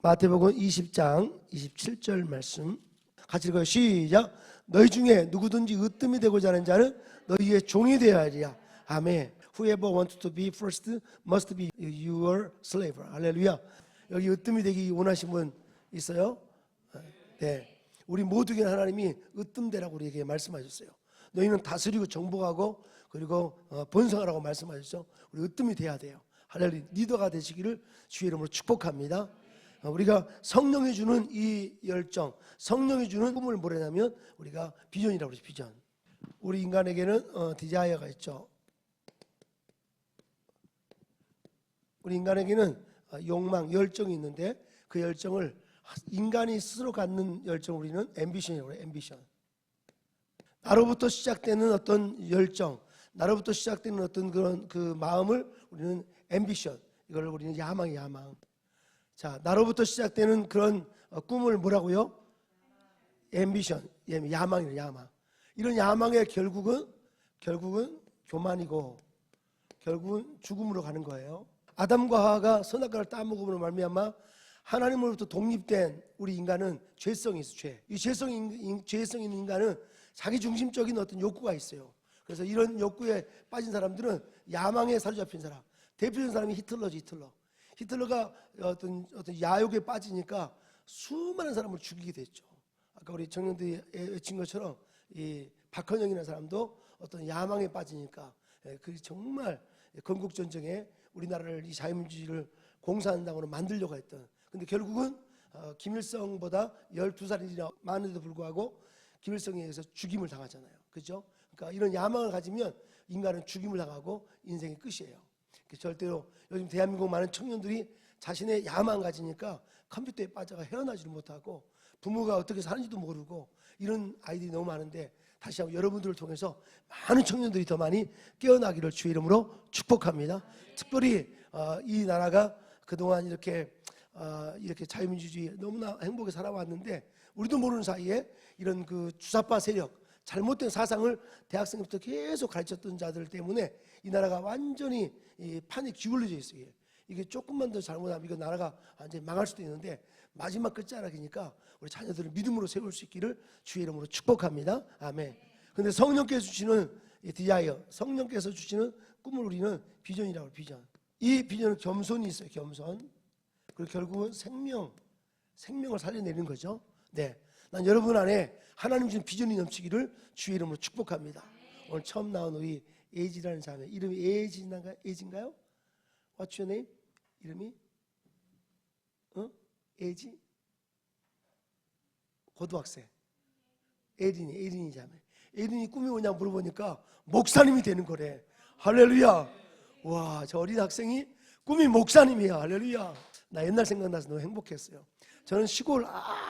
마태복음 20장 27절 말씀 같이 읽어요. 시작. 너희 중에 누구든지 으뜸이 되고자 하는 자는 너희의 종이 되어야 하리라. 아멘. Whoever wants to be first must be your slave. 할렐루야. 여기 으뜸이 되기 원하신 분 있어요? 네. 우리 모두에게 하나님이 으뜸되라고 우리에게 말씀하셨어요. 너희는 다스리고 정복하고 그리고 번성하라고 말씀하셨죠. 우리 으뜸이 돼야 돼요. 할렐루야. 리더가 되시기를 주의 이름으로 축복합니다. 우리가 성령이 주는 이 열정, 성령이 주는 꿈을 뭐냐면 우리가 비전이라고 그러죠. 비전. 우리 인간에게는 디자이어가 있죠. 우리 인간에게는 욕망, 열정이 있는데 그 열정을 인간이 스스로 갖는 열정 우리는 앰비션이라고 해요. 앰비션. 나로부터 시작되는 어떤 열정, 나로부터 시작되는 어떤 그런 그 마음을 우리는 앰비션, 이걸 우리는 야망. 자, 나로부터 시작되는 그런 꿈을 뭐라고요? 앰비션, 야망이에요. 야망. 이런 야망의 결국은 교만이고 결국은 죽음으로 가는 거예요. 아담과 하와가 선악과를 따먹음으로 말미암아 하나님으로부터 독립된 우리 인간은 죄성이 있어. 이 죄성 있는 인간은 자기 중심적인 어떤 욕구가 있어요. 그래서 이런 욕구에 빠진 사람들은 야망에 사로잡힌 사람. 대표적인 사람이 히틀러지. 히틀러가 어떤 야욕에 빠지니까 수많은 사람을 죽이게 됐죠. 아까 우리 청년들이 외친 것처럼 이 박헌영이라는 사람도 어떤 야망에 빠지니까 그 정말 건국전쟁에 우리나라를 이 자유민주주의를 공산당으로 만들려고 했던. 근데 결국은 김일성보다 12살이나 많은데도 불구하고 김일성에 의해서 죽임을 당하잖아요. 그렇죠? 그러니까 이런 야망을 가지면 인간은 죽임을 당하고 인생이 끝이에요. 절대로 요즘 대한민국 많은 청년들이 자신의 야망 가지니까 컴퓨터에 빠져가 헤어나지를 못하고 부모가 어떻게 사는지도 모르고 이런 아이들이 너무 많은데 다시 한번 여러분들을 통해서 많은 청년들이 더 많이 깨어나기를 주의 이름으로 축복합니다. 특별히 이 나라가 그동안 이렇게 자유민주주의 너무나 행복하게 살아왔는데 우리도 모르는 사이에 이런 그 주사파 세력, 잘못된 사상을 대학생부터 계속 가르쳤던 자들 때문에 이 나라가 완전히 이 판이 기울어져 있어요. 이게 조금만 더 잘못하면 이거 나라가 완전히 망할 수도 있는데 마지막 끝자락이니까 우리 자녀들을 믿음으로 세울 수 있기를 주의 이름으로 축복합니다. 아멘. 근데 성령께서 주시는 디자이어, 성령께서 주시는 꿈을 우리는 비전이라고 해요. 비전. 이 비전은 겸손이 있어요. 겸손. 그리고 결국은 생명을 살려내는 거죠. 네, 난 여러분 안에 하나님 주신 비전이 넘치기를 주의 이름으로 축복합니다. 오늘 처음 나온 우리 에이지라는 자매, 이름이 에이지인가요? What's your name? 이름이? 에이지? 고등학생. 에린이 자매. 에린이 꿈이 뭐냐 물어보니까 목사님이 되는 거래. 할렐루야. 와, 저 어린 학생이 꿈이 목사님이야. 할렐루야. 나 옛날 생각나서 너무 행복했어요. 저는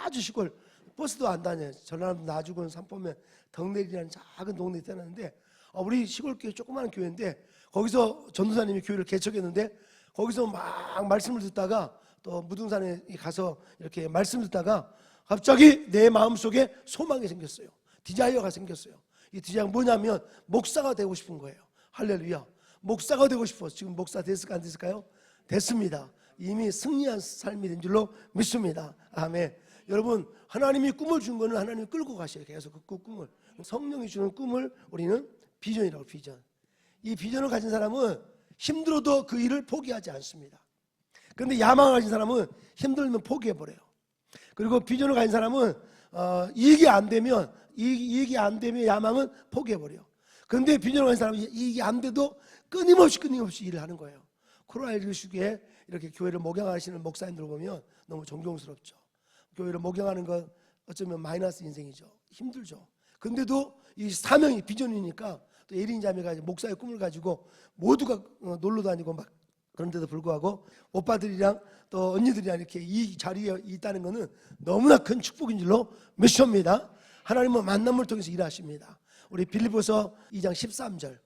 아주 시골, 버스도 안 다녀요. 전라남도 나주군 삼포면 덕내리라는 작은 동네에 태어났는데 우리 시골 교회 조그마한 교회인데 거기서 전도사님이 교회를 개척했는데 거기서 막 말씀을 듣다가 또 무등산에 가서 이렇게 말씀을 듣다가 갑자기 내 마음속에 소망이 생겼어요. 디자이어가 생겼어요. 이 디자이어가 뭐냐면 목사가 되고 싶은 거예요. 할렐루야. 목사가 되고 싶어. 지금 목사 됐을까 안 됐을까요? 됐습니다. 이미 승리한 삶이 된 줄로 믿습니다. 아멘. 여러분, 하나님이 꿈을 준 거는 하나님이 끌고 가셔요. 계속 그 꿈을. 성령이 주는 꿈을 우리는 비전이라고. 비전. 이 비전을 가진 사람은 힘들어도 그 일을 포기하지 않습니다. 그런데 야망을 가진 사람은 힘들면 포기해버려요. 그리고 비전을 가진 사람은 이익이 안 되면 야망은 포기해버려요. 그런데 비전을 가진 사람은 이익이 안 돼도 끊임없이 일을 하는 거예요. 코로나19 시기에 이렇게 교회를 목양하시는 목사님들 보면 너무 존경스럽죠. 교회를 목양하는 건 어쩌면 마이너스 인생이죠. 힘들죠. 근데도 이 사명이 비전이니까 또 예린 자매가 목사의 꿈을 가지고 모두가 놀러 다니고 막 그런데도 불구하고 오빠들이랑 또 언니들이랑 이렇게 이 자리에 있다는 것은 너무나 큰 축복인 줄로 믿습니다. 하나님은 만남을 통해서 일하십니다. 우리 빌립보서 2장 13절.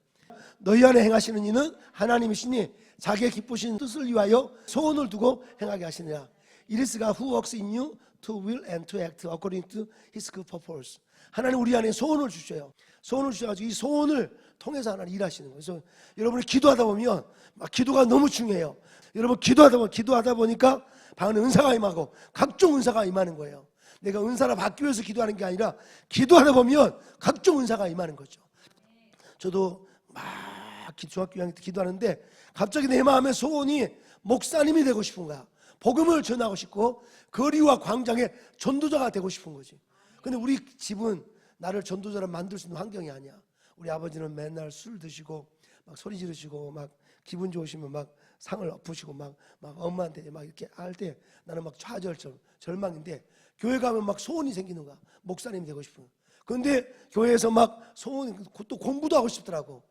너희 안에 행하시는 이는 하나님이시니 자기의 기쁘신 뜻을 위하여 소원을 두고 행하게 하시느라. It is God who works in you to will and to act according to His good purpose. 하나님 우리 안에 소원을 주셔요. 소원을 주셔가지고 이 소원을 통해서 하나님 일하시는 거예요. 그래서 여러분이 기도하다 보면 기도가 너무 중요해요. 여러분 기도하다 보니까 방언의 은사가 임하고 각종 은사가 임하는 거예요. 내가 은사를 받기 위해서 기도하는 게 아니라 기도하다 보면 각종 은사가 임하는 거죠. 저도 막 중학교 2학년 때 기도하는데 갑자기 내 마음의 소원이 목사님이 되고 싶은 거야. 복음을 전하고 싶고 거리와 광장의 전도자가 되고 싶은 거지. 근데 우리 집은 나를 전도자로 만들 수 있는 환경이 아니야. 우리 아버지는 맨날 술 드시고 막 소리 지르시고 막 기분 좋으시면 막 상을 엎으시고 막 엄마한테 막 이렇게 할 때 나는 막 좌절점 절망인데 교회 가면 막 소원이 생기는 거야. 목사님이 되고 싶은. 그런데 교회에서 막 소원이 또 공부도 하고 싶더라고.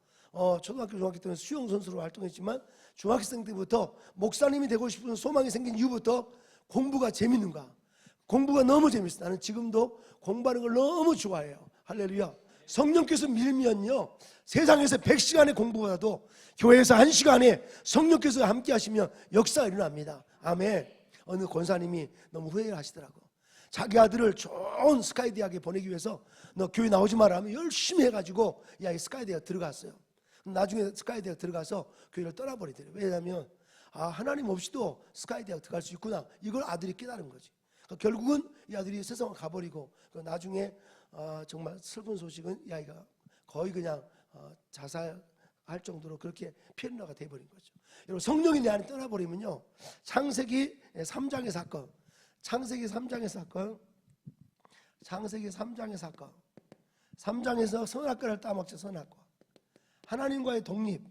초등학교 중학교 때는 수영 선수로 활동했지만 중학생 때부터 목사님이 되고 싶은 소망이 생긴 이후부터 공부가 재밌는 거야. 공부가 너무 재밌어. 나는 지금도 공부하는 걸 너무 좋아해요. 할렐루야. 성령께서 밀면요 세상에서 100시간의 공부보다도 교회에서 1시간에 성령께서 함께 하시면 역사가 일어납니다. 아멘. 어느 권사님이 너무 후회를 하시더라고. 자기 아들을 좋은 스카이 대학에 보내기 위해서 너 교회 나오지 마라 하면 열심히 해가지고 야, 이 스카이 대학 들어갔어요. 나중에 스카이 대학 들어가서 교회를 떠나버리더래요. 왜냐하면 하나님 없이도 스카이 대학 들어갈 수 있구나. 이걸 아들이 깨달은 거지. 그러니까 결국은 이 아들이 세상을 가버리고 나중에 정말 슬픈 소식은 이 아이가 거의 그냥 자살할 정도로 그렇게 피해자가 돼버린 거죠. 여러분 성령이 내 안에 떠나버리면요 창세기 3장의 사건, 창세기 3장의 사건, 창세기 3장의 사건, 3장에서 선악과를 따먹자. 선악과 하나님과의 독립,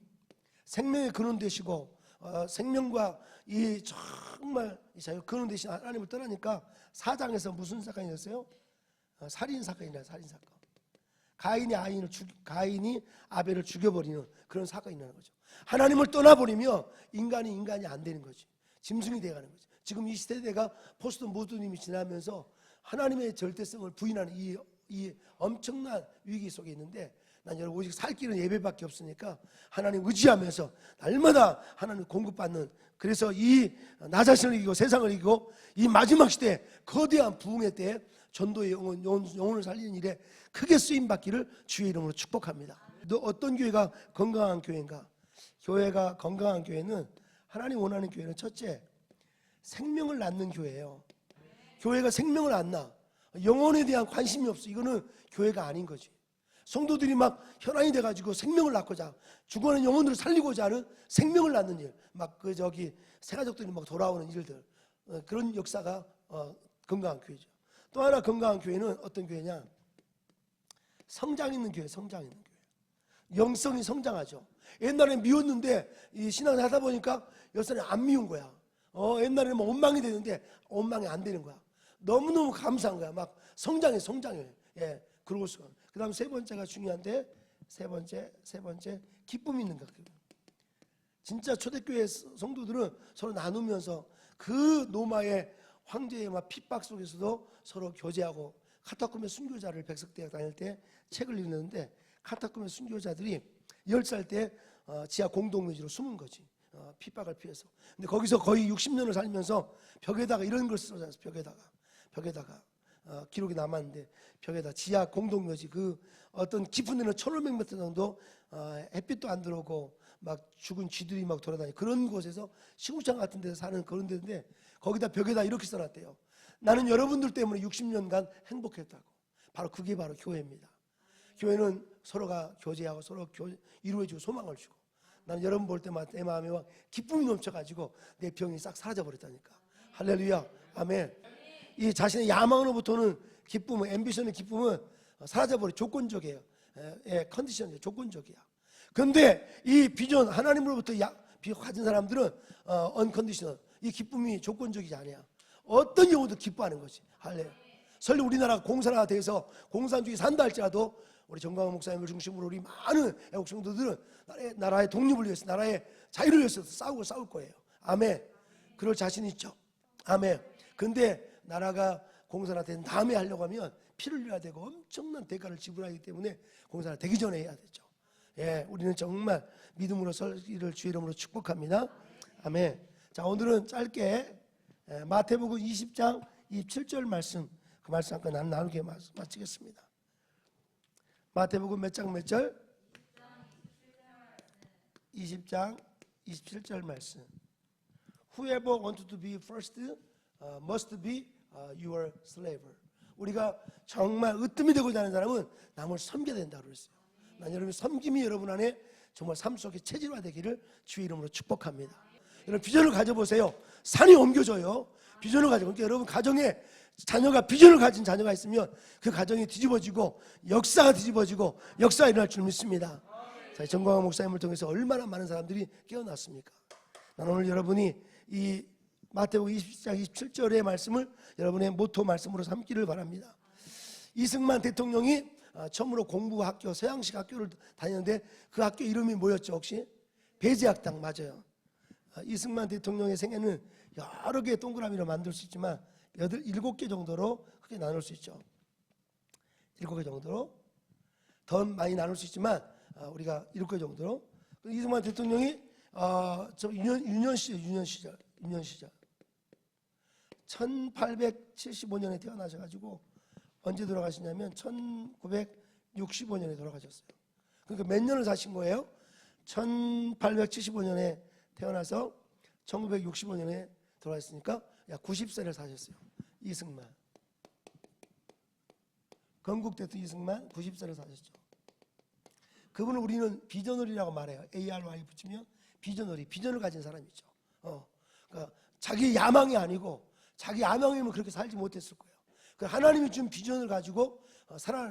생명의 근원 되시고 생명과 이 정말 자유 근원 되신 하나님을 떠나니까 4장에서 무슨 사건이 있었어요? 살인 사건이라. 살인 사건. 가인이 아벨을 죽여버리는 그런 사건이 일어나는 거죠. 하나님을 떠나버리면 인간이 안 되는 거지. 짐승이 돼가는 거지. 지금 이 시대가 포스트 모더니즘이 지나면서 하나님의 절대성을 부인하는 이 엄청난 위기 속에 있는데 난 여러분 오직 살 길은 예배밖에 없으니까 하나님 의지하면서 날마다 하나님 공급받는, 그래서 이 나 자신을 이기고 세상을 이기고 이 마지막 시대 거대한 부흥의 때에 전도의 영혼을 살리는 일에 크게 쓰임받기를 주의 이름으로 축복합니다. 어떤 교회가 건강한 교회인가? 교회가 건강한 교회는, 하나님 원하는 교회는 첫째 생명을 낳는 교회예요. 교회가 생명을 안 낳아, 영혼에 대한 관심이 없어, 이거는 교회가 아닌 거지. 성도들이 막 혈안이 돼가지고 생명을 낳고자, 죽어가는 영혼들을 살리고자 하는 생명을 낳는 일, 막 새가족들이 막 돌아오는 일들, 그런 역사가 건강한 교회죠. 또 하나 건강한 교회는 어떤 교회냐? 성장 있는 교회, 성장 있는 교회. 영성이 성장하죠. 옛날에 미웠는데 이 신앙을 하다 보니까 요새는 안 미운 거야. 옛날에는 뭐 원망이 되는데 원망이 안 되는 거야. 너무너무 감사한 거야. 막 성장해. 예, 그러고 있어. 그 다음 세 번째가 중요한데, 세 번째 기쁨이 있는 것. 진짜 초대교회 성도들은 서로 나누면서 그 로마의 황제의 막 핍박 속에서도 서로 교제하고, 카타콤의 순교자를 백석대학 다닐 때 책을 읽는데 카타콤의 순교자들이 10살 때 지하 공동묘지로 숨은 거지. 핍박을 피해서. 근데 거기서 거의 60년을 살면서 벽에다가 이런 걸 써놨어. 벽에다가 기록이 남았는데, 벽에다 지하 공동묘지, 그 어떤 깊은 데는 1500m 정도 햇빛도 안 들어오고 막 죽은 쥐들이 막 돌아다니고 그런 곳에서 시궁창 같은 데서 사는 그런 데인데, 거기다 벽에다 이렇게 써놨대요. 나는 여러분들 때문에 60년간 행복했다고. 그게 바로 교회입니다. 교회는 서로가 교제하고 서로 이루어지고 소망을 주고, 나는 여러분 볼 때마다 내 마음에 막 기쁨이 넘쳐가지고 내 병이 싹 사라져버렸다니까. 할렐루야. 아멘. 이 자신의 야망으로부터는 기쁨은, 앰비션의 기쁨은 사라져버려. 조건적이에요. 컨디션이에요. 조건적이야. 그런데 이 비전, 하나님으로부터 가진 사람들은 언컨디셔널, 이 기쁨이 조건적이지 않아요. 어떤 경우도 기뻐하는 것이. 할렐루야. 설령 우리나라가 공산화가 돼서 공산주의 산다 할지라도 우리 정광훈 목사님을 중심으로 우리 많은 애국 성도들은 나라의 독립을 위해서, 나라의 자유를 위해서 싸울 거예요. 아멘. 그럴 자신 있죠. 아멘. 근데 나라가 공산화된 다음에 하려고 하면 피를 흘려야 되고 엄청난 대가를 지불하기 때문에 공산화 되기 전에 해야 되죠. 예, 우리는 정말 믿음으로 설기를 주의 이름으로 축복합니다. 아멘. 자, 오늘은 짧게 마태복음 20장 27절 말씀, 그 말씀 잠깐 나누게 마치겠습니다. 마태복음 몇 장 몇 절? 20장 27절 말씀. Whoever wants to be first must be your slave. 우리가 정말 으뜸이 되고자 하는 사람은 남을 섬겨야 된다고 그랬어요. 난 여러분 섬김이 여러분 안에 정말 삶 속에 체질화되기를 주의 이름으로 축복합니다. 여러분 비전을 가져보세요. 산이 옮겨져요. 비전을 가지고. 그러니까 여러분 가정에 자녀가 비전을 가진 자녀가 있으면 그 가정이 뒤집어지고 역사가 뒤집어지고 역사가 일어날 줄 믿습니다. 자, 정광훈 목사님을 통해서 얼마나 많은 사람들이 깨어났습니까? 나는 오늘 여러분이 이 마태복음 20장 27절의 말씀을 여러분의 모토 말씀으로 삼기를 바랍니다. 이승만 대통령이 처음으로 공부학교 서양식 학교를 다녔는데 그 학교 이름이 뭐였죠 혹시? 배제학당 맞아요. 이승만 대통령의 생애는 여러 개의 동그라미로 만들 수 있지만 7개 정도로 크게 나눌 수 있죠. 7개 정도로 더 많이 나눌 수 있지만 우리가 7개 정도로. 이승만 대통령이 유년 시절 1875년에 태어나셔가지고 언제 돌아가시냐면 1965년에 돌아가셨어요. 그러니까 몇 년을 사신 거예요? 1875년에 태어나서 1965년에 돌아가셨으니까 약 90세를 사셨어요. 이승만. 건국대통령 이승만 90세를 사셨죠. 그분을 우리는 비전어리라고 말해요. ARY 붙이면 비전어리, 비전을 가진 사람이죠. 그러니까 자기 야망이 아니고 자기 야망이면 그렇게 살지 못했을 거예요. 하나님이 준 비전을 가지고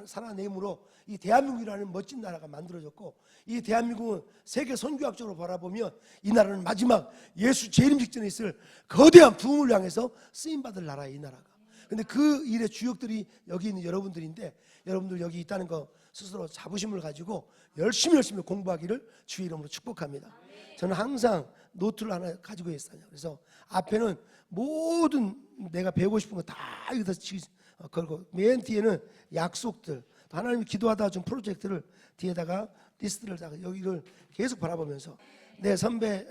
살아내므로 이 대한민국이라는 멋진 나라가 만들어졌고, 이 대한민국은 세계 선교학적으로 바라보면 이 나라는 마지막 예수 재림 직전에 있을 거대한 부흥을 향해서 쓰임받을 나라예요, 이 나라가. 근데 그 일의 주역들이 여기 있는 여러분들인데, 여러분들 여기 있다는 거 스스로 자부심을 가지고 열심히 공부하기를 주의 이름으로 축복합니다. 저는 항상 노트를 하나 가지고 있어요. 그래서 앞에는 모든 내가 배우고 싶은 거 다 여기다 걸고, 맨 뒤에는 약속들, 하나님이 기도하다 준 프로젝트를 뒤에다가 리스트를 다 여기를 계속 바라보면서, 내 선배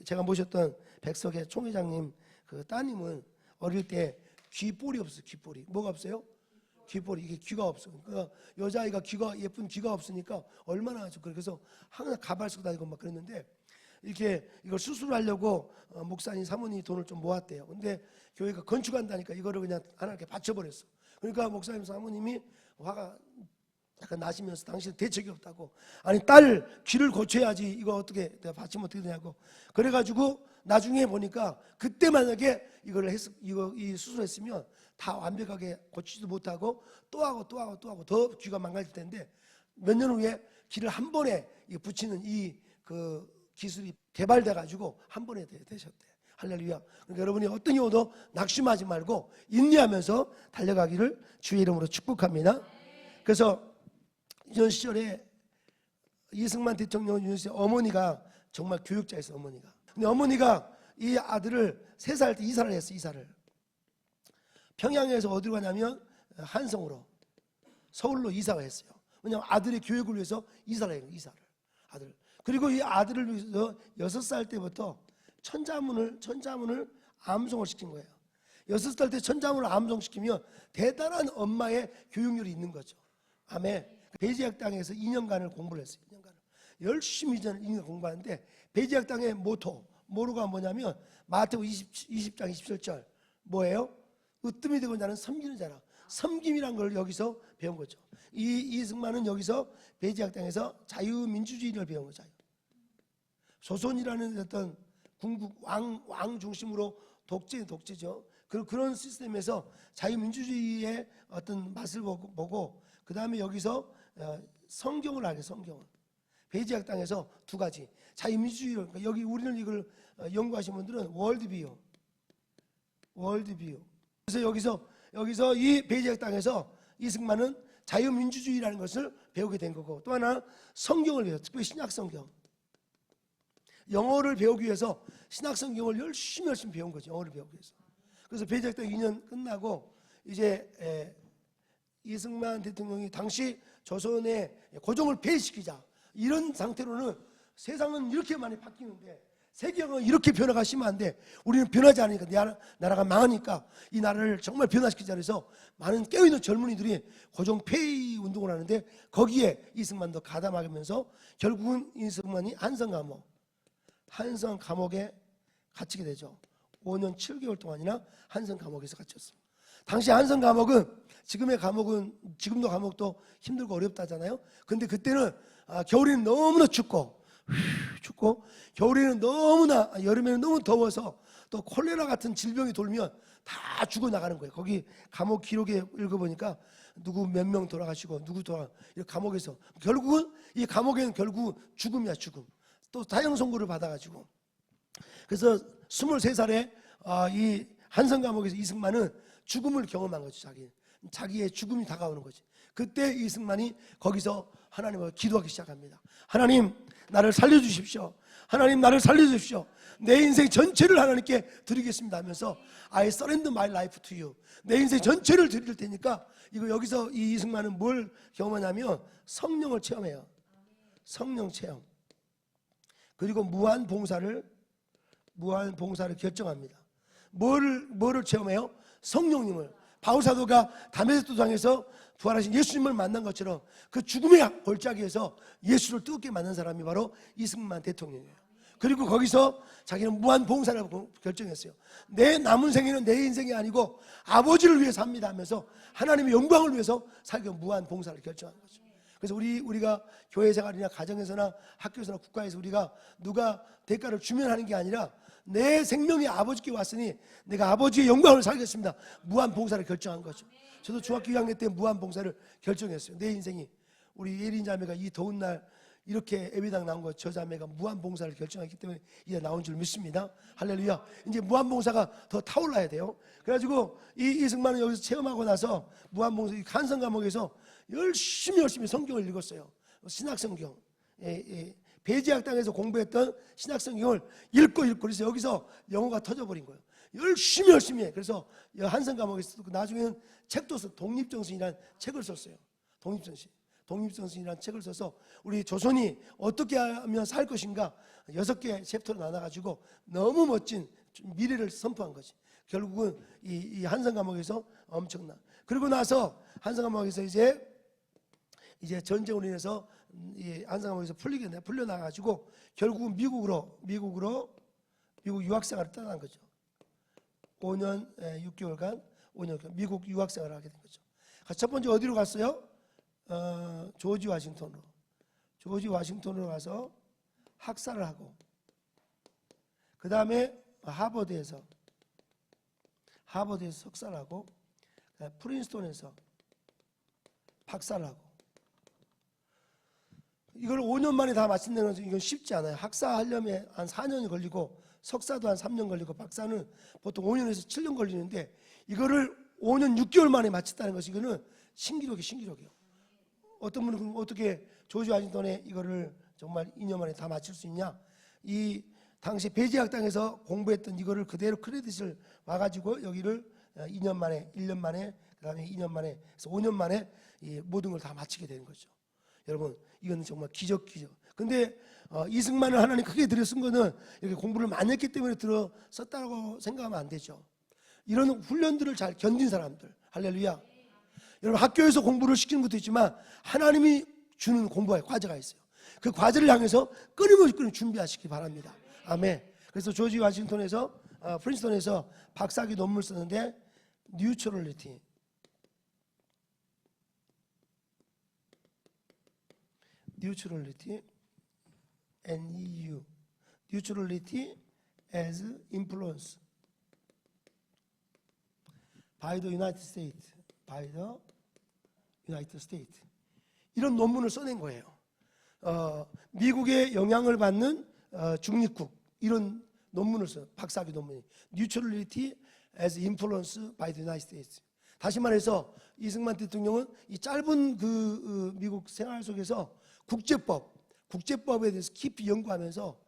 제가 모셨던 백석의 총회장님 그 따님은 어릴 때 귀볼이 없어요. 귀볼이 뭐가 없어요? 귀볼이, 이게 귀가 없어. 그러니까 여자아이가 예쁜 귀가 없으니까 얼마나 좋고, 그래서 항상 가발 쓰고 다니고 막 그랬는데, 이렇게 이걸 수술하려고 목사님 사모님이 돈을 좀 모았대요. 근데 교회가 건축한다니까 이거를 그냥 하나 이렇게 바쳐버렸어. 그러니까 목사님 사모님이 화가 약간 나시면서 당신 대책이 없다고, 아니 딸 귀를 고쳐야지 이거 어떻게 내가 바치면 어떻게 되냐고. 그래가지고 나중에 보니까 그때 만약에 이 수술했으면 다 완벽하게 고치지도 못하고 또 하고 더 귀가 망가질 텐데, 몇 년 후에 귀를 한 번에 붙이는 그 기술이 개발돼 가지고 한 번에 되셨대. 할렐루야. 그러니까 여러분이 어떤 경우도 낙심하지 말고 인내하면서 달려가기를 주의 이름으로 축복합니다. 그래서 이전 시절에 이승만 대통령 유년 시절 어머니가 정말 교육자였어요. 어머니가. 근데 어머니가 이 아들을 3살 때 이사를 했어요. 이사를. 평양에서 어디로 가냐면 한성으로, 서울로 이사가 했어요. 왜냐하면 아들의 교육을 위해서 이사를 해요. 이사를. 아들. 그리고 이 아들을 위해서 6살 때부터 천자문을 암송을 시킨 거예요. 6살 때 천자문을 암송시키면 대단한 엄마의 교육률이 있는 거죠. 아멘. 배제학당에서 2년간을 공부를 했어요. 2년간을. 열심히 2년 공부하는데, 배제학당의 모로가 뭐냐면 마태복음 20장 27절 뭐예요? 으뜸이 되고 나는 섬기는 자라. 섬김이란 걸 여기서 배운 거죠. 이승만은 여기서 배제학당에서 자유민주주의를 배운 거죠. 조선이라는 어떤 궁국 왕 중심으로 독재죠. 그런 시스템에서 자유민주주의의 어떤 맛을 보고 그 다음에 여기서 성경을 알게, 성경을. 배제학당에서 2가지 자유민주주의. 그러니까 여기 우리는 이걸 연구하신 분들은 월드비유. 그래서 여기서 이 배제학당에서 이승만은 자유민주주의라는 것을 배우게 된 거고, 또 하나 성경을 배워요. 특별히 신약성경. 영어를 배우기 위해서 신약성경을 열심히 배운 거죠. 영어를 배우기 위해서. 그래서 배제학당 2년 끝나고 이제 이승만 대통령이 당시 조선의 고종을 폐지시키자, 이런 상태로는 세상은 이렇게 많이 바뀌는데, 세계가 이렇게 변화가 심한데 우리는 변하지 않으니까, 나라가 망하니까 이 나라를 정말 변화시키자 해서 많은 깨어있는 젊은이들이 고종 폐위 운동을 하는데, 거기에 이승만도 가담하면서 결국은 이승만이 한성 감옥에 갇히게 되죠. 5년 7개월 동안이나 한성 감옥에서 갇혔습니다. 당시 한성 감옥은 지금도 감옥도 힘들고 어렵다잖아요. 근데 그때는 겨울에는 너무나 춥고 겨울에는 너무나, 여름에는 너무 더워서 또 콜레라 같은 질병이 돌면 다 죽어나가는 거예요. 거기 감옥 기록에 읽어보니까 누구 몇 명 돌아가시고 누구 이렇게 감옥에서 결국은 이 감옥에는 결국 죽음이야, 죽음. 또 다형 선고를 받아가지고, 그래서 23살에 이 한성 감옥에서 이승만은 죽음을 경험한 거죠. 자기의 죽음이 다가오는 거지. 그때 이승만이 거기서 하나님을 기도하기 시작합니다. 하나님, 나를 살려주십시오. 하나님, 나를 살려주십시오. 내 인생 전체를 하나님께 드리겠습니다 하면서 I surrender my life to you. 내 인생 전체를 드릴 테니까. 여기서 이 이승만은 뭘 경험하냐면 성령을 체험해요. 성령 체험. 그리고 무한 봉사를 결정합니다. 뭐를 체험해요? 성령님을. 바울 사도가 다메섹 도상에서 부활하신 예수님을 만난 것처럼 그 죽음의 골짜기에서 예수를 뜨겁게 만난 사람이 바로 이승만 대통령이에요. 그리고 거기서 자기는 무한 봉사를 결정했어요. 내 남은 생애는 내 인생이 아니고 아버지를 위해서 삽니다 하면서 하나님의 영광을 위해서 살기 위해 무한 봉사를 결정한 거죠. 그래서 우리가 교회 생활이나 가정에서나 학교에서나 국가에서 우리가 누가 대가를 주면 하는 게 아니라 내 생명이 아버지께 왔으니 내가 아버지의 영광을 살겠습니다. 무한 봉사를 결정한 거죠. 저도 중학교 2학년 때 무한 봉사를 결정했어요. 내 인생이, 우리 예린 자매가 이 더운 날 이렇게 예배당 나온 거, 저 자매가 무한 봉사를 결정했기 때문에 이제 나온 줄 믿습니다. 할렐루야. 이제 무한 봉사가 더 타올라야 돼요. 그래가지고 이승만은 여기서 체험하고 나서 무한 봉사 한성 감옥에서 열심히 성경을 읽었어요. 신약성경, 배지학당에서 공부했던 신약성경을 읽고 그래서 여기서 영어가 터져버린 거예요. 열심히 해. 그래서 한성 감옥에서 나중에는 책도 써. 독립정신이라는 책을 썼어요. 독립정신이라는 책을 써서 우리 조선이 어떻게 하면 살 것인가 6개 챕터로 나눠가지고 너무 멋진 미래를 선포한 거지. 결국은 이 한성 감옥에서 엄청난. 그리고 나서 한성 감옥에서 이제 전쟁으로 인해서 이 한성 감옥에서 풀려나가지고 결국은 미국 유학생활을 떠난 거죠. 5년 6개월간 미국 유학생활을 하게 된 거죠. 첫 번째 어디로 갔어요? 조지 워싱턴으로 가서 학사를 하고, 그 다음에 하버드에서 석사를 하고, 프린스턴에서 박사를 하고. 이걸 5년 만에 다 마친다는 것은 이건 쉽지 않아요. 학사하려면 한 4년이 걸리고, 석사도 한 3년 걸리고, 박사는 보통 5년에서 7년 걸리는데 이거를 5년 6개월 만에 마쳤다는 것이 이거는 신기록이에요. 어떤 분은 어떻게 조지 워싱턴에 이거를 정말 2년 만에 다 마칠 수 있냐? 이 당시 배지학당에서 공부했던 이거를 그대로 크레딧을 와가지고 여기를 2년 만에, 1년 만에, 그다음에 2년 만에, 그래서 5년 만에 이 모든 걸 다 마치게 되는 거죠. 여러분, 이건 정말 기적. 근데 이승만을 하나님 크게 들여 쓴 거는 이렇게 공부를 많이 했기 때문에 들어 썼다고 생각하면 안 되죠. 이런 훈련들을 잘 견딘 사람들, 할렐루야. 여러분, 학교에서 공부를 시키는 것도 있지만 하나님이 주는 공부의 과제가 있어요. 그 과제를 향해서 끊임없이 준비하시기 바랍니다. 아멘. 그래서 조지 워싱턴에서 프린스턴에서 박사학위 논문을 썼는데 뉴트럴리티 NEU Neutrality as Influence by the United States 이런 논문을 써낸 거예요. 미국의 영향을 받는 중립국, 이런 논문을 써요. 박사학위 논문이 Neutrality as Influence by the United States. 다시 말해서 이승만 대통령은 이 짧은 미국 생활 속에서 국제법에 대해서 깊이 연구하면서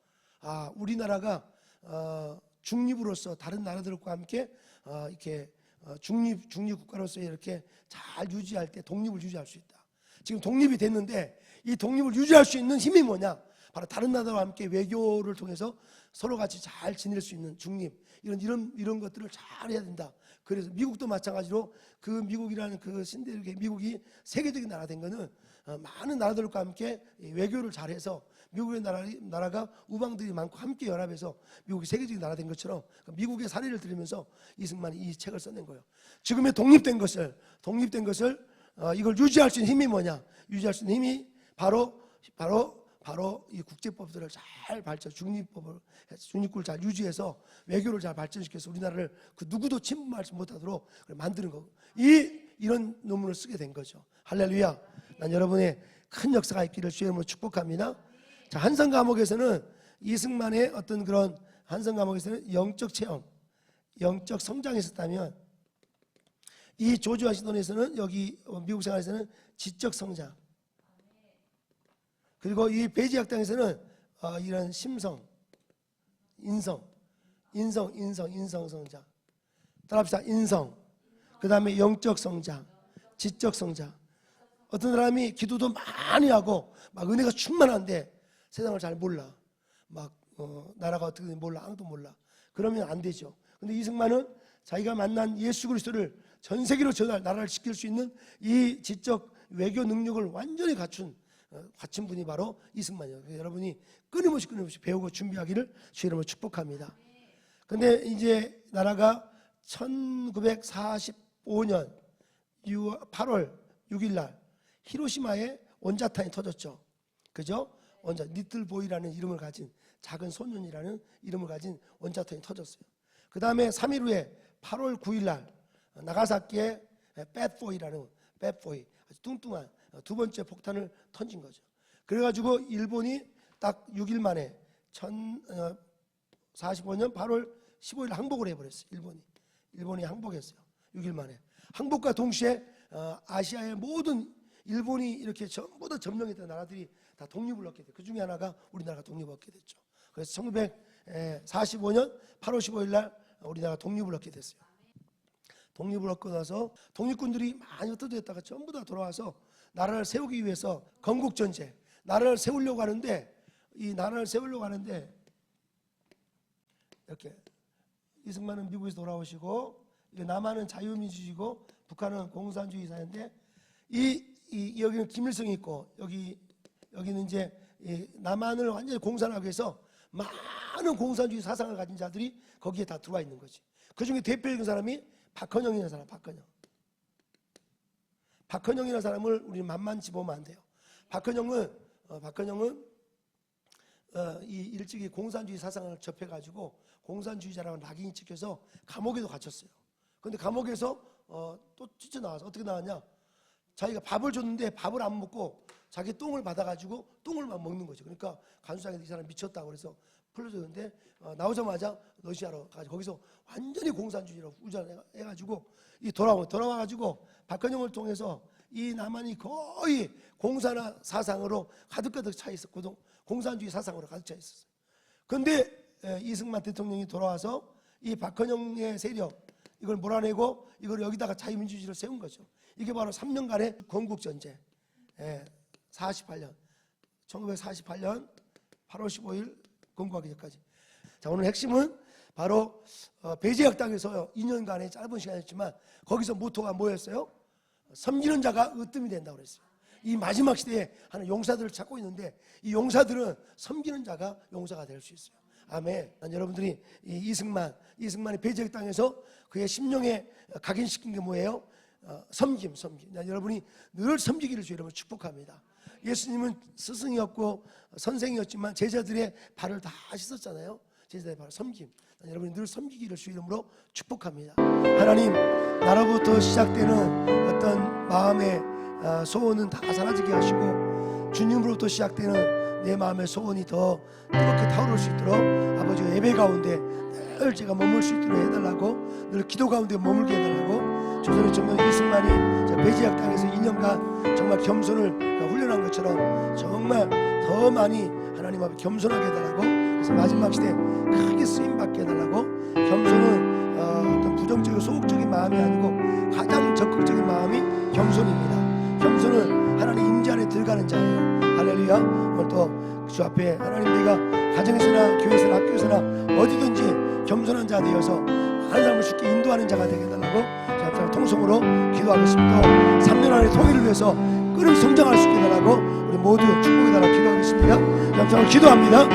우리나라가 중립으로서 다른 나라들과 함께 이렇게 중립국가로서 이렇게 잘 유지할 때 독립을 유지할 수 있다. 지금 독립이 됐는데 이 독립을 유지할 수 있는 힘이 뭐냐? 바로 다른 나라와 함께 외교를 통해서 서로 같이 잘 지낼 수 있는 중립, 이런 것들을 잘 해야 된다. 그래서 미국도 마찬가지로 그 미국이라는 그 신대륙의 미국이 세계적인 나라 된 거는 많은 나라들과 함께 외교를 잘해서 미국의 나라가 우방들이 많고 함께 연합해서 미국이 세계적인 나라 된 것처럼 미국의 사례를 들으면서 이승만이 이 책을 써낸 거예요. 지금의 독립된 것을 이걸 유지할 수 있는 힘이 뭐냐? 유지할 수 있는 힘이 바로 이 국제법들을 잘 발전, 중립국을 잘 유지해서 외교를 잘 발전시켜서 우리나라를 그 누구도 침범하지 못하도록 만드는 거. 이런 논문을 쓰게 된 거죠. 할렐루야. 난 여러분의 큰 역사가 있기를 주의 이름으로 축복합니다. 자, 한성 과목에서는 이승만의 어떤 그런 한성 과목에서는 영적 체험, 영적 성장이 있었다면, 이 조지 워싱턴에서는 여기 미국 생활에서는 지적 성장, 그리고 이 베이지 학당에서는 이런 심성, 인성 성장. 따라합시다. 인성. 그 다음에 영적 성장, 지적 성장. 어떤 사람이 기도도 많이 하고 막 은혜가 충만한데 세상을 잘 몰라. 나라가 어떻게 되는지 몰라. 아무도 몰라. 그러면 안 되죠. 근데 이승만은 자기가 만난 예수 그리스도를 전 세계로 전할, 나라를 지킬 수 있는 이 지적 외교 능력을 완전히 갖춘 분이 바로 이승만이에요. 여러분이 끊임없이 배우고 준비하기를 주의 이름으로 축복합니다. 근데 이제 나라가 1945년 8월 6일 날 히로시마에 원자탄이 터졌죠. 그죠? 리틀보이라는 이름을 가진, 작은 소년이라는 이름을 가진 원자탄이 터졌어요. 그 다음에 3일 후에 8월 9일 날 나가사키에 배드보이라는 아주 뚱뚱한 두 번째 폭탄을 던진 거죠. 그래가지고 일본이 딱 6일 만에 1945년 8월 15일 항복을 해버렸어요. 일본이 항복했어요. 6일 만에. 항복과 동시에 아시아의 모든 일본이 이렇게 전부 다 점령했던 나라들이 다 독립을 얻게 돼요. 그 중에 하나가 우리나라가 독립을 얻게 됐죠. 그래서 1945년 8월 15일 날 우리나라가 독립을 얻게 됐어요. 독립을 얻고 나서 독립군들이 많이 흩어졌다가 전부 다 돌아와서 나라를 세우기 위해서 건국전제, 나라를 세우려고 하는데, 이 나라를 세우려고 하는데 이렇게 이승만은 미국에서 돌아오시고, 남한은 자유민주주의고 북한은 공산주의 사회인데, 여기는 김일성이 있고 여기는 이제 남한을 완전히 공산하기 위해서 많은 공산주의 사상을 가진 자들이 거기에 다 들어와 있는 거지. 그 중에 대표적인 사람이 박헌영이라는 사람. 박헌영이라는 사람을 우리는 만만치 보면 안 돼요. 박헌영은 이 일찍이 공산주의 사상을 접해가지고 공산주의자라고 낙인이 찍혀서 감옥에도 갇혔어요. 그런데 감옥에서 또 쫓겨나와서 어떻게 나왔냐? 자기가 밥을 줬는데 밥을 안 먹고 자기 똥을 받아가지고 똥을만 먹는 거죠. 그러니까 간수장이 이 사람 미쳤다고 그래서 풀려줬는데, 나오자마자 러시아로 가서 거기서 완전히 공산주의로 우전해가지고 돌아와가지고 박헌영을 통해서 이 남한이 거의 공산화 사상으로 가득가득 차 있었거든. 공산주의 사상으로 가득 차 있었어요. 그런데 이승만 대통령이 돌아와서 이 박헌영의 세력 이걸 몰아내고 이걸 여기다가 자유민주주의를 세운 거죠. 이게 바로 3년간의 건국전제. 1948년 8월 15일 건국하기 전까지. 자, 오늘 핵심은 바로 배제학당에서 2년간의 짧은 시간이었지만 거기서 모토가 뭐였어요? 섬기는 자가 으뜸이 된다고 그랬어요. 이 마지막 시대에 하는 용사들을 찾고 있는데, 이 용사들은 섬기는 자가 용사가 될 수 있어요. 아멘. 난 여러분들이 이승만이 배제학당에서 그의 심령에 각인시킨 게 뭐예요? 섬김. 난 여러분이 늘 섬기기를 주의 이름으로 축복합니다. 예수님은 스승이었고 선생이었지만 제자들의 발을 다 씻었잖아요. 제자들의 발을 섬김. 여러분이 늘 섬기기를 주의 이름으로 축복합니다. 하나님, 나로부터 시작되는 어떤 마음의 소원은 다 사라지게 하시고, 주님으로부터 시작되는 내 마음의 소원이 더 뜨겁게 타오를 수 있도록 아버지가 예배 가운데 늘 제가 머물 수 있도록 해달라고, 늘 기도 가운데 머물게 해달라고, 조선의 정말 이승만이 배지학 땅에서 2년간 정말 겸손을 훈련한 것처럼 정말 더 많이 하나님 앞에 겸손하게 해달라고, 그래서 마지막 시대에 크게 쓰임받게 해달라고. 겸손은 어떤 부정적이고 소극적인 마음이 아니고 가장 적극적인 마음이 겸손입니다. 겸손은 하나님 임재 안에 들어가는 자예요. 할렐루야. 오늘 또 주 앞에 하나님, 내가 가정에서나 교회에서나 학교에서나 어디든지 겸손한 자 되어서 한 사람을 쉽게 인도하는 자가 되게 해달라고 자, 통성으로 기도하겠습니다. 3년 안에 통일을 위해서 끊임 성장할 수 있게 달라고 우리 모두 축복해 달라고 기도하겠습니다. 감사합니다. 기도합니다.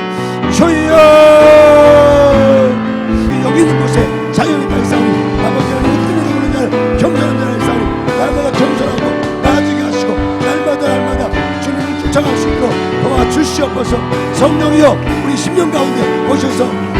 주여, 여기 있는 곳에 자유의 땅이 싸우니 아버지 하나님 뜨는 오는 날 겸손한 자를 싸우니 날마다 겸손하고 나아지게 하시고 날마다 주님을 쫓아갈 수 있도록 도와주시옵소서. 성령이여 우리 10년 가운데 오셔서